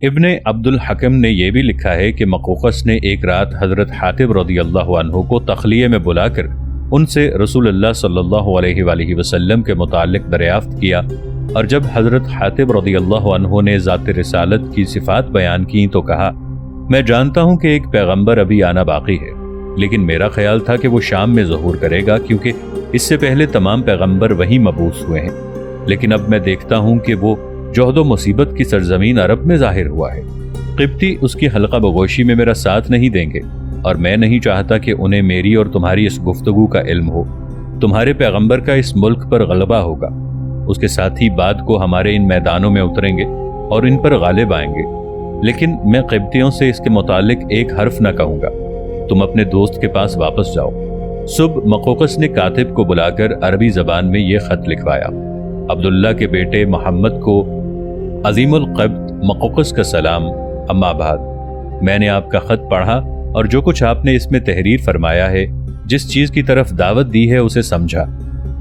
ابن عبد الحکم نے یہ بھی لکھا ہے کہ مقوقس نے ایک رات حضرت حاتب رضی اللہ عنہ کو تخلیے میں بلا کر ان سے رسول اللہ صلی اللہ علیہ وآلہ وسلم کے متعلق دریافت کیا، اور جب حضرت حاتب رضی اللہ عنہ نے ذات رسالت کی صفات بیان کی تو کہا، میں جانتا ہوں کہ ایک پیغمبر ابھی آنا باقی ہے، لیکن میرا خیال تھا کہ وہ شام میں ظہور کرے گا، کیونکہ اس سے پہلے تمام پیغمبر وہیں مبعوث ہوئے ہیں، لیکن اب میں دیکھتا ہوں کہ وہ جہد و مصیبت کی سرزمین عرب میں ظاہر ہوا ہے۔ قبطی اس کی حلقہ بگوشی میں میرا ساتھ نہیں دیں گے، اور میں نہیں چاہتا کہ انہیں میری اور تمہاری اس گفتگو کا علم ہو۔ تمہارے پیغمبر کا اس ملک پر غلبہ ہوگا، اس کے ساتھ ہی بعد کو ہمارے ان میدانوں میں اتریں گے اور ان پر غالب آئیں گے، لیکن میں قبطیوں سے اس کے متعلق ایک حرف نہ کہوں گا۔ تم اپنے دوست کے پاس واپس جاؤ۔ صبح مقوقس نے کاتب کو بلا کر عربی زبان میں یہ خط لکھوایا، عبداللہ کے بیٹے محمد کو عظیم القبط مقوقس کا سلام، اما بعد، میں نے آپ کا خط پڑھا اور جو کچھ آپ نے اس میں تحریر فرمایا ہے، جس چیز کی طرف دعوت دی ہے اسے سمجھا۔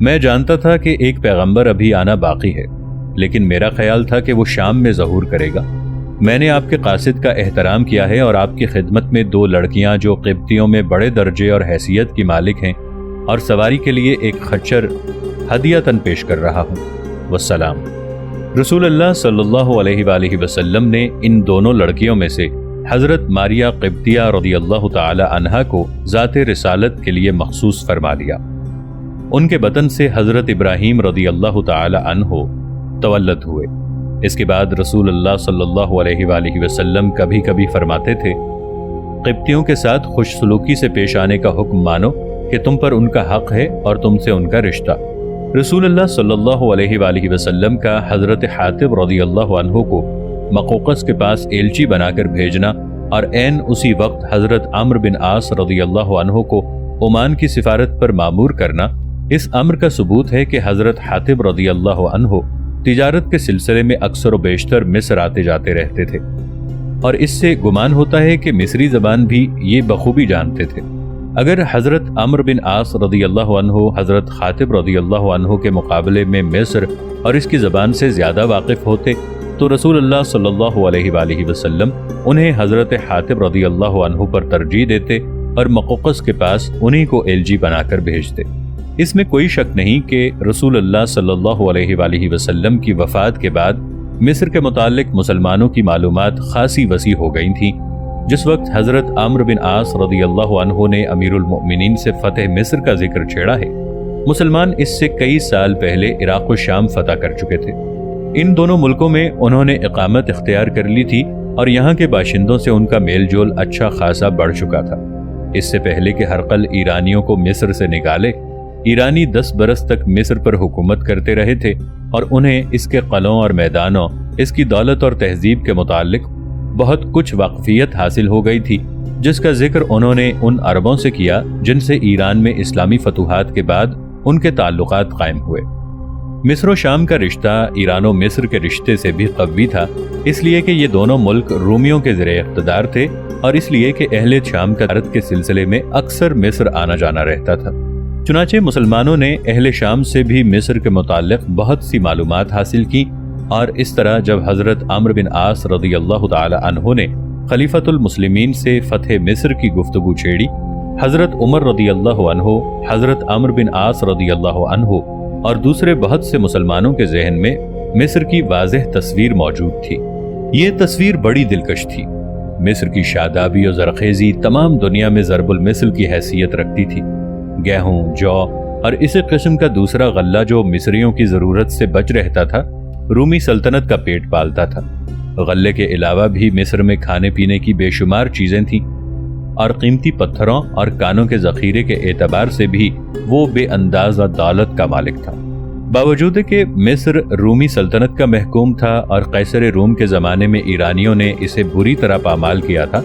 میں جانتا تھا کہ ایک پیغمبر ابھی آنا باقی ہے، لیکن میرا خیال تھا کہ وہ شام میں ظہور کرے گا۔ میں نے آپ کے قاصد کا احترام کیا ہے اور آپ کی خدمت میں 2 لڑکیاں جو قبطیوں میں بڑے درجے اور حیثیت کی مالک ہیں اور سواری کے لیے ایک خچر ہدیۃً پیش کر رہا ہوں، والسلام۔ رسول اللہ صلی اللہ علیہ وآلہ وسلم نے ان دونوں لڑکیوں میں سے حضرت ماریہ قبطیہ رضی اللہ تعالی عنہا کو ذات رسالت کے لیے مخصوص فرما لیا۔ ان کے بطن سے حضرت ابراہیم رضی اللہ تعالی عنہ تولد ہوئے۔ اس کے بعد رسول اللہ صلی اللہ علیہ وآلہ وسلم کبھی کبھی فرماتے تھے، قبطیوں کے ساتھ خوش سلوکی سے پیش آنے کا حکم مانو کہ تم پر ان کا حق ہے اور تم سے ان کا رشتہ۔ رسول اللہ صلی اللہ علیہ وآلہ وسلم کا حضرت حاتب رضی اللہ عنہ کو مقوقس کے پاس ایلچی بنا کر بھیجنا اور عین اسی وقت حضرت عمرو بن عاص رضی اللہ عنہ کو عمان کی سفارت پر مامور کرنا، اس امر کا ثبوت ہے کہ حضرت حاتب رضی اللہ عنہ تجارت کے سلسلے میں اکثر و بیشتر مصر آتے جاتے رہتے تھے، اور اس سے گمان ہوتا ہے کہ مصری زبان بھی یہ بخوبی جانتے تھے۔ اگر حضرت عمرو بن عاص رضی اللہ عنہ حضرت حاتب رضی اللہ عنہ کے مقابلے میں مصر اور اس کی زبان سے زیادہ واقف ہوتے تو رسول اللہ صلی اللہ علیہ وآلہ وسلم انہیں حضرت حاتب رضی اللہ عنہ پر ترجیح دیتے اور مقوقس کے پاس انہی کو ایلچی بنا کر بھیجتے۔ اس میں کوئی شک نہیں کہ رسول اللہ صلی اللہ علیہ وآلہ وسلم کی وفات کے بعد مصر کے متعلق مسلمانوں کی معلومات خاصی وسیع ہو گئی تھیں۔ جس وقت حضرت عمرو بن عاص رضی اللہ عنہ نے امیر المؤمنین سے فتح مصر کا ذکر چھیڑا ہے، مسلمان اس سے کئی سال پہلے عراق و شام فتح کر چکے تھے۔ ان دونوں ملکوں میں انہوں نے اقامت اختیار کر لی تھی اور یہاں کے باشندوں سے ان کا میل جول اچھا خاصا بڑھ چکا تھا۔ اس سے پہلے کہ ہرقل ایرانیوں کو مصر سے نکالے، ایرانی 10 برس تک مصر پر حکومت کرتے رہے تھے اور انہیں اس کے قلعوں اور میدانوں، اس کی دولت اور تہذیب کے متعلق بہت کچھ واقفیت حاصل ہو گئی تھی، جس کا ذکر انہوں نے ان عربوں سے کیا جن سے ایران میں اسلامی فتوحات کے بعد ان کے تعلقات قائم ہوئے۔ مصر و شام کا رشتہ ایران و مصر کے رشتے سے بھی قوی تھا، اس لیے کہ یہ دونوں ملک رومیوں کے زیر اقتدار تھے اور اس لیے کہ اہل شام کا تجارت کے سلسلے میں اکثر مصر آنا جانا رہتا تھا۔ چنانچہ مسلمانوں نے اہل شام سے بھی مصر کے متعلق بہت سی معلومات حاصل کی، اور اس طرح جب حضرت عمرو بن عاص رضی اللہ تعالی عنہ نے خلیفۃ المسلمین سے فتح مصر کی گفتگو چھیڑی، حضرت عمر رضی اللہ عنہ، حضرت عمرو بن عاص رضی اللہ عنہ اور دوسرے بہت سے مسلمانوں کے ذہن میں مصر کی واضح تصویر موجود تھی۔ یہ تصویر بڑی دلکش تھی۔ مصر کی شادابی و زرخیزی تمام دنیا میں ضرب المثل کی حیثیت رکھتی تھی۔ گیہوں، جو اور اسی قسم کا دوسرا غلہ جو مصریوں کی ضرورت سے بچ رہتا تھا، رومی سلطنت کا پیٹ پالتا تھا۔ غلے کے علاوہ بھی مصر میں کھانے پینے کی بے شمار چیزیں تھیں، اور قیمتی پتھروں اور کانوں کے ذخیرے کے اعتبار سے بھی وہ بے اندازہ دولت کا مالک تھا۔ باوجود کہ مصر رومی سلطنت کا محکوم تھا اور قیصر روم کے زمانے میں ایرانیوں نے اسے بری طرح پامال کیا تھا،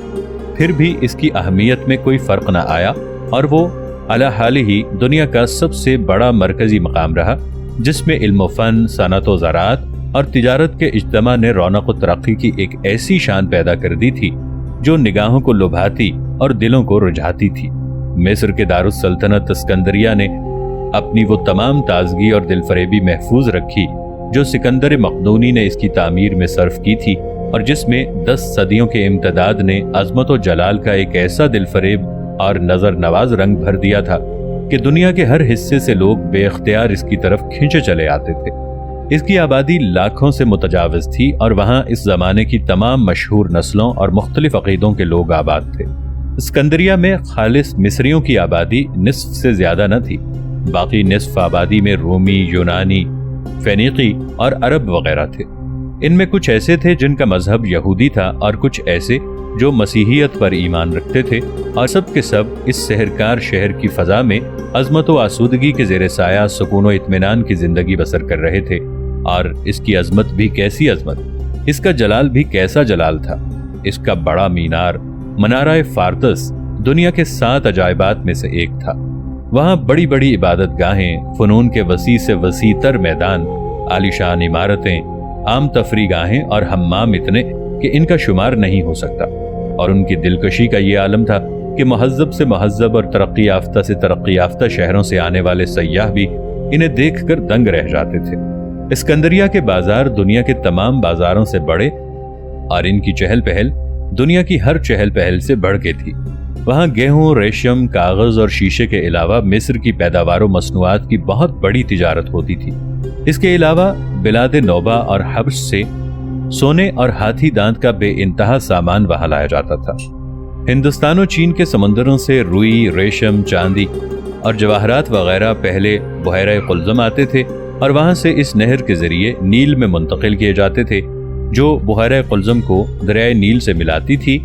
پھر بھی اس کی اہمیت میں کوئی فرق نہ آیا اور وہ علی حال ہی دنیا کا سب سے بڑا مرکزی مقام رہا، جس میں علم و فن، صنعت و زراعت اور تجارت کے اجتماع نے رونق و ترقی کی ایک ایسی شان پیدا کر دی تھی جو نگاہوں کو لبھاتی اور دلوں کو رجھاتی تھی۔ مصر کے دارالسلطنت اسکندریہ نے اپنی وہ تمام تازگی اور دل فریبی محفوظ رکھی جو سکندر مقدونی نے اس کی تعمیر میں صرف کی تھی، اور جس میں 10 صدیوں کے امتداد نے عظمت و جلال کا ایک ایسا دل فریب اور نظر نواز رنگ بھر دیا تھا کہ دنیا کے ہر حصے سے لوگ بے اختیار اس کی طرف کھینچے چلے آتے تھے۔ اس کی آبادی لاکھوں سے متجاوز تھی اور وہاں اس زمانے کی تمام مشہور نسلوں اور مختلف عقیدوں کے لوگ آباد تھے۔ اسکندریہ میں خالص مصریوں کی آبادی نصف سے زیادہ نہ تھی، باقی نصف آبادی میں رومی، یونانی، فینیقی اور عرب وغیرہ تھے۔ ان میں کچھ ایسے تھے جن کا مذہب یہودی تھا اور کچھ ایسے جو مسیحیت پر ایمان رکھتے تھے، اور سب کے سب اس سحرکار شہر کی فضا میں عظمت و آسودگی کے زیر سایہ سکون و اطمینان کی زندگی بسر کر رہے تھے۔ اور اس کی عظمت بھی کیسی عظمت، اس کا جلال بھی کیسا جلال تھا۔ اس کا بڑا مینار منارہ فارتس دنیا کے 7 عجائبات میں سے ایک تھا۔ وہاں بڑی بڑی عبادت گاہیں، فنون کے وسیع سے وسیع تر میدان، عالیشان عمارتیں، عام تفریح گاہیں اور حمام اتنے کہ ان کا شمار نہیں ہو سکتا۔ اور ان کی دلکشی کا یہ عالم تھا کہ مہذب سے مہذب اور ترقی یافتہ سے ترقی یافتہ شہروں سے آنے والے سیاح بھی انہیں دیکھ کر دنگ رہ جاتے تھے۔ اسکندریہ کے بازار دنیا کے تمام بازاروں سے بڑے اور ان کی چہل پہل دنیا کی ہر چہل پہل سے بڑھ کے تھی۔ وہاں گیہوں، ریشم، کاغذ اور شیشے کے علاوہ مصر کی پیداوار و مصنوعات کی بہت بڑی تجارت ہوتی تھی۔ اس کے علاوہ بلاد نوبہ اور حبش سے سونے اور ہاتھی دانت کا بے انتہا سامان وہاں لایا جاتا تھا۔ ہندوستان و چین کے سمندروں سے روئی، ریشم، چاندی اور جواہرات وغیرہ پہلے بحیرہ قلزم آتے تھے اور وہاں سے اس نہر کے ذریعے نیل میں منتقل کیے جاتے تھے، جو بحیرہ قلزم کو دریائے نیل سے ملاتی تھی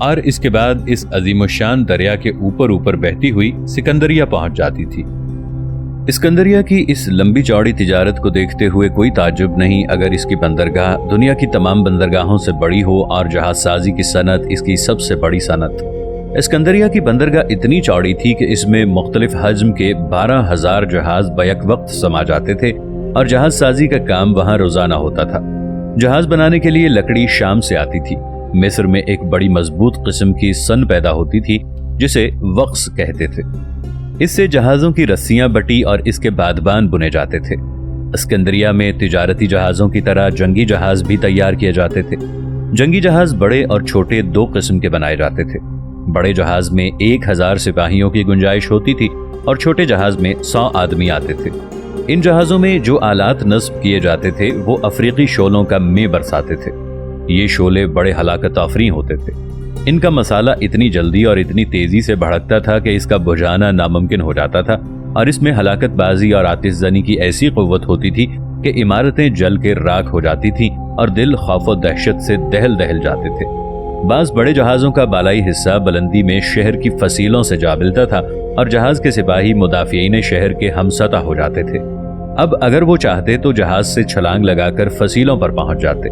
اور اس کے بعد اس عظیم الشان دریا کے اوپر بہتی ہوئی سکندریہ پہنچ جاتی تھی۔ اسکندریہ کی اس لمبی چوڑی تجارت کو دیکھتے ہوئے کوئی تعجب نہیں اگر اس کی بندرگاہ دنیا کی تمام بندرگاہوں سے بڑی ہو اور جہاز سازی کی صنعت اس کی سب سے بڑی صنعت۔ اسکندریہ کی بندرگاہ اتنی چوڑی تھی کہ اس میں مختلف حجم کے 12,000 جہاز بیک وقت سما جاتے تھے اور جہاز سازی کا کام وہاں روزانہ ہوتا تھا۔ جہاز بنانے کے لیے لکڑی شام سے آتی تھی۔ مصر میں ایک بڑی مضبوط قسم کی سن پیدا ہوتی تھی جسے وقص کہتے تھے۔ اس سے جہازوں کی رسیاں بٹی اور اس کے بادبان بنے جاتے تھے۔ اسکندریہ میں تجارتی جہازوں کی طرح جنگی جہاز بھی تیار کیے جاتے تھے۔ جنگی جہاز بڑے اور چھوٹے 2 قسم کے بنائے جاتے تھے۔ بڑے جہاز میں 1000 سپاہیوں کی گنجائش ہوتی تھی اور چھوٹے جہاز میں 100 آدمی آتے تھے۔ ان جہازوں میں جو آلات نصب کیے جاتے تھے وہ افریقی شعلوں کا مے برساتے تھے۔ یہ شعلے بڑے ہلاکت آفریں ہوتے تھے۔ ان کا مسالہ اتنی جلدی اور اتنی تیزی سے بھڑکتا تھا کہ اس کا بجھانا ناممکن ہو جاتا تھا، اور اس میں ہلاکت بازی اور آتش زنی کی ایسی قوت ہوتی تھی کہ عمارتیں جل کے راکھ ہو جاتی تھیں اور دل خوف و دہشت سے دہل دہل جاتے تھے۔ بعض بڑے جہازوں کا بالائی حصہ بلندی میں شہر کی فصیلوں سے جا ملتا تھا اور جہاز کے سپاہی مدافعین شہر کے ہمسطح ہو جاتے تھے۔ اب اگر وہ چاہتے تو جہاز سے چھلانگ لگا کر فصیلوں پر پہنچ جاتے،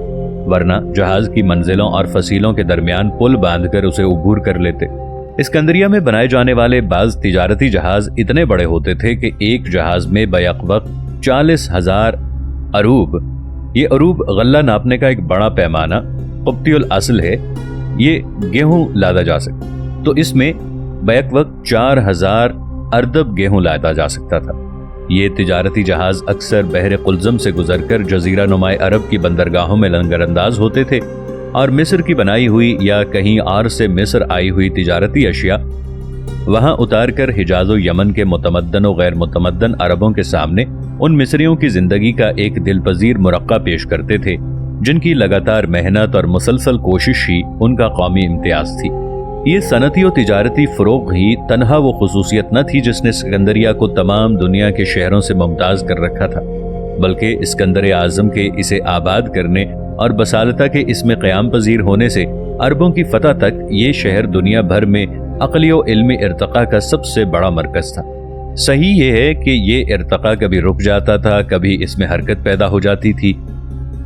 ورنہ جہاز کی منزلوں اور فصیلوں کے درمیان پل باندھ کر اسے عبور کر لیتے۔ اسکندریہ میں بنائے جانے والے بعض تجارتی جہاز اتنے بڑے ہوتے تھے کہ ایک جہاز میں بیک وقت 40,000 عروب، یہ عروب غلہ ناپنے کا ایک بڑا پیمانہ قبطی الاصل ہے، یہ گیہوں لادا جا سکتا، تو اس میں بیک وقت 4000 اردب گیہوں لادا جا سکتا تھا۔ یہ تجارتی جہاز اکثر بحر قلزم سے گزر کر جزیرہ نمائے عرب کی بندرگاہوں میں لنگر انداز ہوتے تھے اور مصر کی بنائی ہوئی یا کہیں اور سے مصر آئی ہوئی تجارتی اشیاء وہاں اتار کر حجاز و یمن کے متمدن و غیر متمدن عربوں کے سامنے ان مصریوں کی زندگی کا ایک دل پذیر مرقع پیش کرتے تھے جن کی لگاتار محنت اور مسلسل کوشش ہی ان کا قومی امتیاز تھی۔ یہ صنعتی و تجارتی فروغ ہی تنہا وہ خصوصیت نہ تھی جس نے اسکندریہ کو تمام دنیا کے شہروں سے ممتاز کر رکھا تھا، بلکہ اسکندر اعظم کے اسے آباد کرنے اور بسالتہ کے اس میں قیام پذیر ہونے سے عربوں کی فتح تک یہ شہر دنیا بھر میں عقلی و علمی ارتقاء کا سب سے بڑا مرکز تھا۔ صحیح یہ ہے کہ یہ ارتقاء کبھی رک جاتا تھا، کبھی اس میں حرکت پیدا ہو جاتی تھی،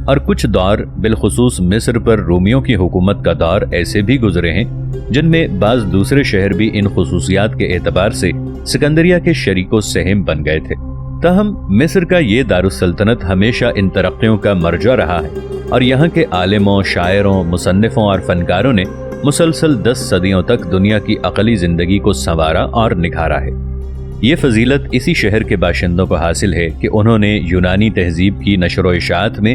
اور کچھ دور بالخصوص مصر پر رومیوں کی حکومت کا دور ایسے بھی گزرے ہیں جن میں بعض دوسرے شہر بھی ان خصوصیات کے اعتبار سے سکندریہ کے شریک و سہم بن گئے تھے۔ تاہم مصر کا یہ دارالسلطنت ہمیشہ ان ترقیوں کا مرجع رہا ہے اور یہاں کے عالموں، شاعروں، مصنفوں اور فنکاروں نے مسلسل 10 صدیوں تک دنیا کی عقلی زندگی کو سنوارا اور نکھارا ہے۔ یہ فضیلت اسی شہر کے باشندوں کو حاصل ہے کہ انہوں نے یونانی تہذیب کی نشر و اشاعت میں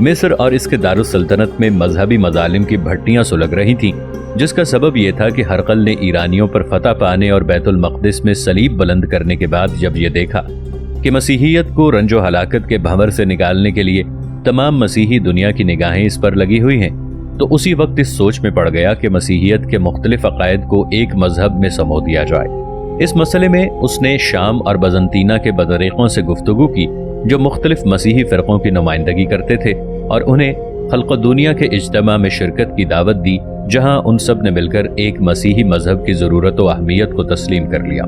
مصر اور اس کے دارالسلطنت میں مذہبی مظالم کی بھٹیاں سلگ رہی تھیں، جس کا سبب یہ تھا کہ ہرقل نے ایرانیوں پر فتح پانے اور بیت المقدس میں صلیب بلند کرنے کے بعد جب یہ دیکھا کہ مسیحیت کو رنج و ہلاکت کے بھنور سے نکالنے کے لیے تمام مسیحی دنیا کی نگاہیں اس پر لگی ہوئی ہیں، تو اسی وقت اس سوچ میں پڑ گیا کہ مسیحیت کے مختلف عقائد کو ایک مذہب میں سمو دیا جائے۔ اس مسئلے میں اس نے شام اور بزنطینہ کے بدریقوں سے گفتگو کی جو مختلف مسیحی فرقوں کی نمائندگی کرتے تھے، اور انہیں خلق دنیا کے اجتماع میں شرکت کی دعوت دی، جہاں ان سب نے مل کر ایک مسیحی مذہب کی ضرورت و اہمیت کو تسلیم کر لیا۔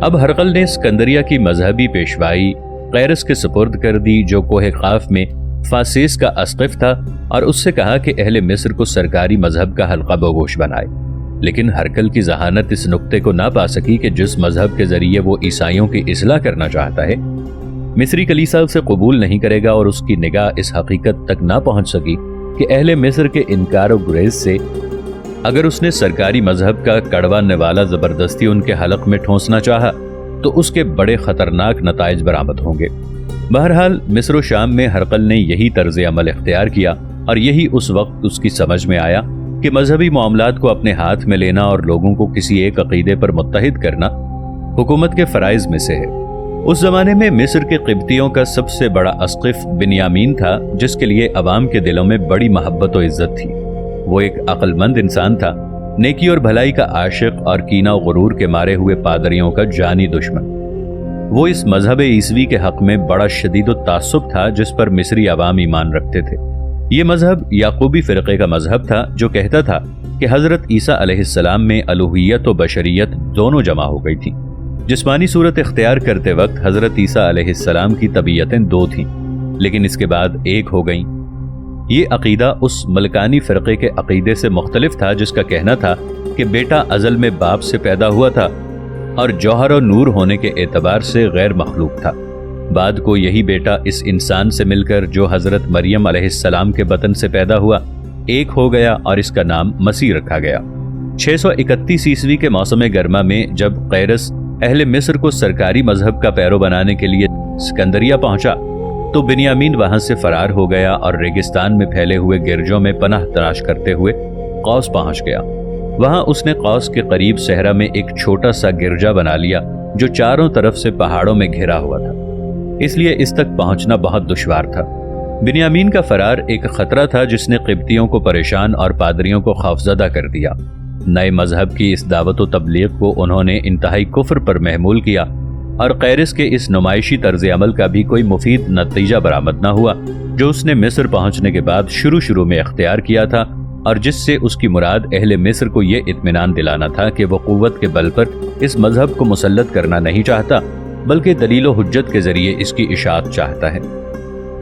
اب ہرقل نے اسکندریہ کی مذہبی پیشوائی قیرس کے سپرد کر دی، جو کوہ قاف میں فاسیس کا اسقف تھا، اور اس سے کہا کہ اہل مصر کو سرکاری مذہب کا حلقہ بگوش بنائے۔ لیکن ہرقل کی ذہانت اس نقطے کو نہ پا سکی کہ جس مذہب کے ذریعے وہ عیسائیوں کی اصلاح کرنا چاہتا ہے، مصری کلیسا اسے قبول نہیں کرے گا، اور اس کی نگاہ اس حقیقت تک نہ پہنچ سکی کہ اہل مصر کے انکار و گریز سے اگر اس نے سرکاری مذہب کا کڑوا نوالا زبردستی ان کے حلق میں ٹھونسنا چاہا تو اس کے بڑے خطرناک نتائج برآمد ہوں گے۔ بہرحال مصر و شام میں ہرقل نے یہی طرز عمل اختیار کیا، اور یہی اس وقت اس کی سمجھ میں آیا کہ مذہبی معاملات کو اپنے ہاتھ میں لینا اور لوگوں کو کسی ایک عقیدے پر متحد کرنا حکومت کے فرائض میں سے ہے۔ اس زمانے میں مصر کے قبطیوں کا سب سے بڑا اسقف بنیامین تھا، جس کے لیے عوام کے دلوں میں بڑی محبت و عزت تھی۔ وہ ایک عقل مند انسان تھا، نیکی اور بھلائی کا عاشق اور کینہ و غرور کے مارے ہوئے پادریوں کا جانی دشمن۔ وہ اس مذہب عیسوی کے حق میں بڑا شدید و تعصب تھا جس پر مصری عوام ایمان رکھتے تھے۔ یہ مذہب یعقوبی فرقے کا مذہب تھا جو کہتا تھا کہ حضرت عیسیٰ علیہ السلام میں الوہیت و بشریت دونوں جمع ہو گئی تھی۔ جسمانی صورت اختیار کرتے وقت حضرت عیسیٰ علیہ السلام کی طبیعتیں دو تھیں، لیکن اس کے بعد ایک ہو گئیں۔ یہ عقیدہ اس ملکانی فرقے کے عقیدے سے مختلف تھا جس کا کہنا تھا کہ بیٹا ازل میں باپ سے پیدا ہوا تھا اور جوہر و نور ہونے کے اعتبار سے غیر مخلوق تھا۔ بعد کو یہی بیٹا اس انسان سے مل کر جو حضرت مریم علیہ السلام کے بطن سے پیدا ہوا ایک ہو گیا، اور اس کا نام مسیح رکھا گیا۔ 631 عیسوی کے موسم گرما میں جب قیرس اہل مصر کو سرکاری مذہب کا پیرو بنانے کے لیے اسکندریہ پہنچا تو بنیامین وہاں سے فرار ہو گیا اور ریگستان میں پھیلے ہوئے گرجوں میں پناہ تلاش کرتے ہوئے قوس پہنچ گیا۔ وہاں اس نے قوس کے قریب صحرا میں ایک چھوٹا سا گرجا بنا لیا جو چاروں طرف سے پہاڑوں میں گھرا ہوا تھا، اس لیے اس تک پہنچنا بہت دشوار تھا۔ بنیامین کا فرار ایک خطرہ تھا جس نے قبطیوں کو پریشان اور پادریوں کو خوفزدہ کر دیا۔ نئے مذہب کی اس دعوت و تبلیغ کو انہوں نے انتہائی کفر پر محمول کیا، اور قیرس کے اس نمائشی طرز عمل کا بھی کوئی مفید نتیجہ برآمد نہ ہوا جو اس نے مصر پہنچنے کے بعد شروع میں اختیار کیا تھا، اور جس سے اس کی مراد اہل مصر کو یہ اطمینان دلانا تھا کہ وہ قوت کے بل پر اس مذہب کو مسلط کرنا نہیں چاہتا بلکہ دلیل و حجت کے ذریعے اس کی اشاعت چاہتا ہے۔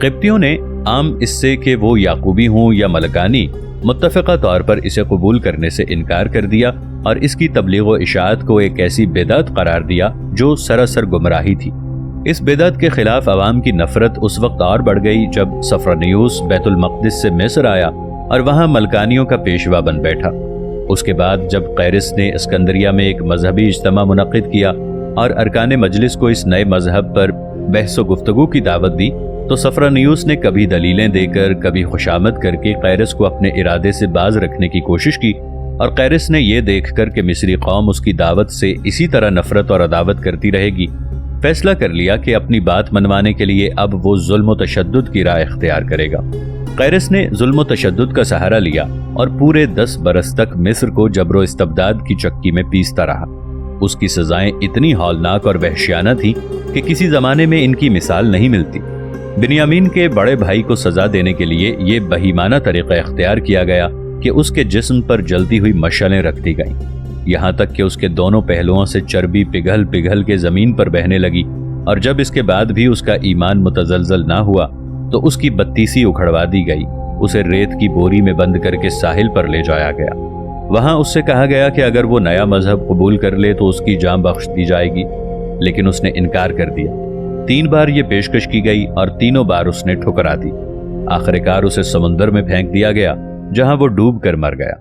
قبطیوں نے عام اس سے کہ وہ یعقوبی ہوں یا ملکانی متفقہ طور پر اسے قبول کرنے سے انکار کر دیا، اور اس کی تبلیغ و اشاعت کو ایک ایسی بدعت قرار دیا جو سراسر گمراہی تھی۔ اس بدعت کے خلاف عوام کی نفرت اس وقت اور بڑھ گئی جب سفرنیوس بیت المقدس سے مصر آیا اور وہاں ملکانیوں کا پیشوا بن بیٹھا۔ اس کے بعد جب قیرس نے اسکندریہ میں ایک مذہبی اجتماع منعقد کیا اور ارکان مجلس کو اس نئے مذہب پر بحث و گفتگو کی دعوت دی، تو سفرنیوس نے کبھی دلیلیں دے کر کبھی خوشامد کر کے قیرس کو اپنے ارادے سے باز رکھنے کی کوشش کی، اور قیرس نے یہ دیکھ کر کہ مصری قوم اس کی دعوت سے اسی طرح نفرت اور عداوت کرتی رہے گی، فیصلہ کر لیا کہ اپنی بات منوانے کے لیے اب وہ ظلم و تشدد کی راہ اختیار کرے گا۔ قیرس نے ظلم و تشدد کا سہارا لیا اور پورے 10 برس تک مصر کو جبر و استبداد کی چکی میں پیستا رہا۔ اس کی سزائیں اتنی ہولناک اور وحشیانہ تھیں کہ کسی زمانے میں ان کی مثال نہیں ملتی۔ بنیامین کے بڑے بھائی کو سزا دینے کے لیے یہ بہیمانہ طریقہ اختیار کیا گیا کہ اس کے جسم پر جلتی ہوئی مشعلیں رکھ دی گئیں، یہاں تک کہ اس کے دونوں پہلوؤں سے چربی پگھل پگھل کے زمین پر بہنے لگی، اور جب اس کے بعد بھی اس کا ایمان متزلزل نہ ہوا تو اس کی بتیسی اکھڑوا دی گئی، اسے ریت کی بوری میں بند کر کے ساحل پر لے جایا گیا۔ وہاں اس سے کہا گیا کہ اگر وہ نیا مذہب قبول کر لے تو اس کی جان بخش دی جائے گی، لیکن اس نے انکار کر دیا۔ 3 بار یہ پیشکش کی گئی اور تینوں بار اس نے ٹھکرا دی۔ آخر کار اسے سمندر میں پھینک دیا گیا جہاں وہ ڈوب کر مر گیا۔